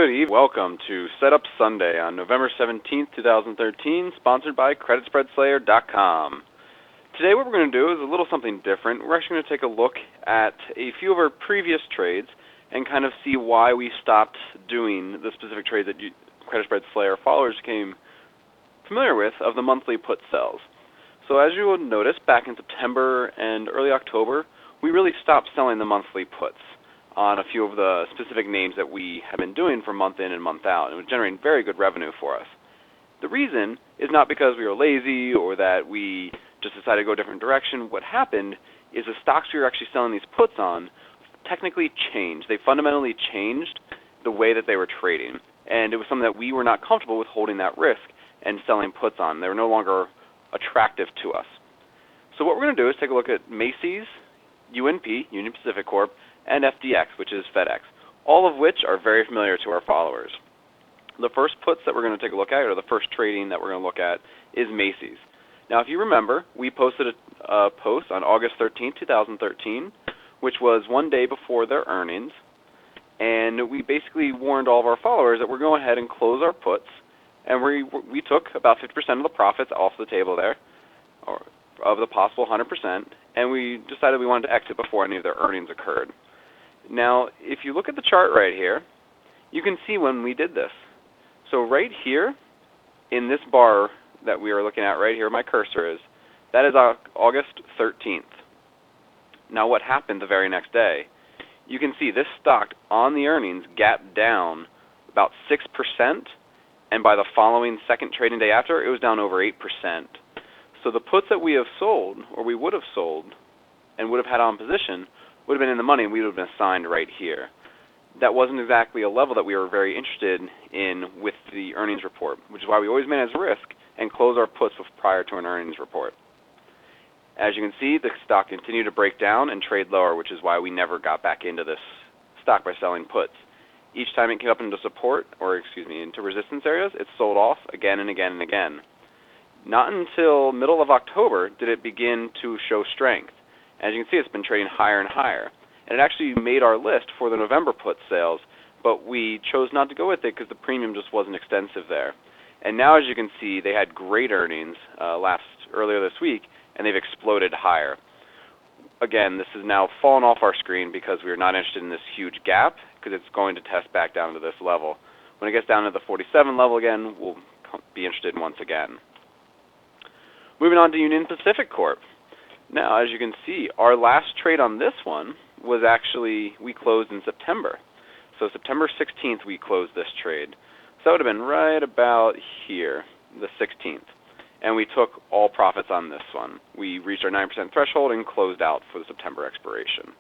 Good evening. Welcome to Setup Sunday on November 17th, 2013, sponsored by CreditSpreadSlayer.com. Today what we're going to do is a little something different. We're actually going to take a look at a few of our previous trades and kind of see why we stopped doing the specific trades that CreditSpreadSlayer followers became familiar with of the monthly put sells. So as you will notice, back in September and early October, we really stopped selling the monthly puts on a few of the specific names that we have been doing for month in and month out, and it was generating very good revenue for us. The reason is not because we were lazy or that we just decided to go a different direction. What happened is the stocks we were actually selling these puts on technically changed. They fundamentally changed the way that they were trading, and it was something that we were not comfortable with holding that risk and selling puts on. They were no longer attractive to us. So what we're going to do is take a look at Macy's, UNP, Union Pacific Corp, and FDX, which is FedEx, all of which are very familiar to our followers. The first puts that we're going to take a look at, or the first trading that we're going to look at, is Macy's. Now, if you remember, we posted a post on August 13, 2013, which was one day before their earnings, and we basically warned all of our followers that we're going ahead and close our puts, and we took about 50% of the profits off the table there, or of the possible 100%, and we decided we wanted to exit before any of their earnings occurred. Now, if you look at the chart right here, you can see when we did this. So right here, in this bar that we are looking at right here, my cursor is, that is August 13th. Now what happened the very next day? You can see this stock on the earnings gapped down about 6%, and by the following second trading day after, it was down over 8%. So the puts that we have sold, or we would have sold, and would have had on position, would have been in the money, and we would have been assigned right here. That wasn't exactly a level that we were very interested in with the earnings report, which is why we always manage risk and close our puts prior to an earnings report. As you can see, the stock continued to break down and trade lower, which is why we never got back into this stock by selling puts. Each time it came up into support, into resistance areas, it sold off again and again and again. Not until middle of October did it begin to show strength. As you can see, it's been trading higher and higher. And it actually made our list for the November put sales, but we chose not to go with it because the premium just wasn't extensive there. And now, as you can see, they had great earnings earlier this week, and they've exploded higher. Again, this has now fallen off our screen because we are not interested in this huge gap, because it's going to test back down to this level. When it gets down to the 47 level again, we'll be interested once again. Moving on to Union Pacific Corp. Now, as you can see, our last trade on this one was actually, we closed in September. So September 16th we closed this trade. So that would have been right about here, the 16th. And we took all profits on this one. We reached our 9% threshold and closed out for the September expiration.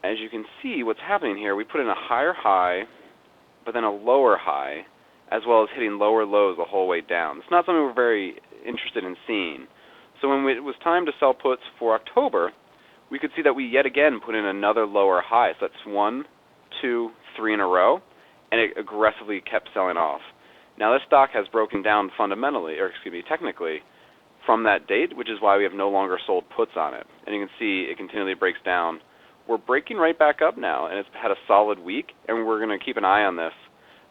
As you can see, what's happening here, we put in a higher high, but then a lower high, as well as hitting lower lows the whole way down. It's not something we're very interested in seeing. So when it was time to sell puts for October, we could see that we yet again put in another lower high. So that's 1, 2, 3 in a row, and it aggressively kept selling off. Now this stock has broken down technically from that date, which is why we have no longer sold puts on it. And you can see it continually breaks down. We're breaking right back up now, and it's had a solid week, and we're going to keep an eye on this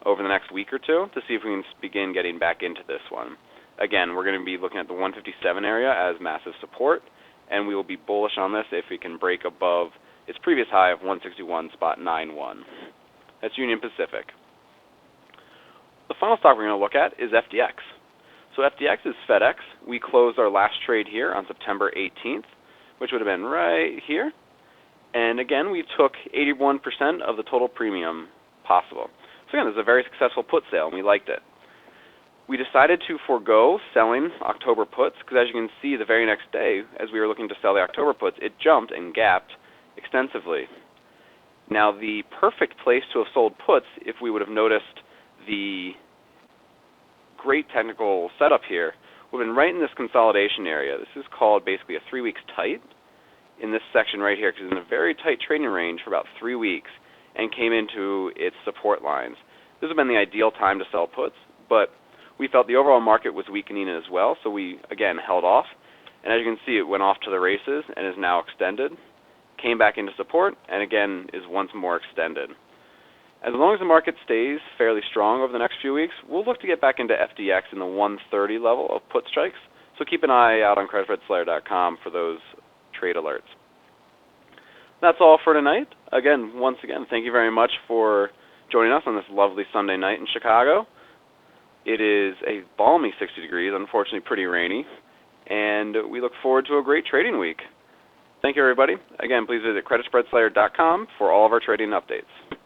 over the next week or two to see if we can begin getting back into this one. Again, we're going to be looking at the 157 area as massive support, and we will be bullish on this if we can break above its previous high of 161.91. That's Union Pacific. The final stock we're going to look at is FDX. So FDX is FedEx. We closed our last trade here on September 18th, which would have been right here. And again, we took 81% of the total premium possible. So again, this is a very successful put sale, and we liked it. We decided to forego selling October puts because, as you can see, the very next day, as we were looking to sell the October puts, it jumped and gapped extensively. Now, the perfect place to have sold puts, if we would have noticed the great technical setup here, would have been right in this consolidation area. This is called basically a 3 weeks tight in this section right here, because it's in a very tight trading range for about 3 weeks and came into its support lines. This would have been the ideal time to sell puts, but we felt the overall market was weakening as well, so we, again, held off. And as you can see, it went off to the races and is now extended, came back into support, and again is once more extended. As long as the market stays fairly strong over the next few weeks, we'll look to get back into FDX in the 130 level of put strikes, so keep an eye out on creditspreadslayer.com for those trade alerts. That's all for tonight. Once again, thank you very much for joining us on this lovely Sunday night in Chicago. It is a balmy 60 degrees, unfortunately pretty rainy, and we look forward to a great trading week. Thank you, everybody. Again, please visit creditspreadslayer.com for all of our trading updates.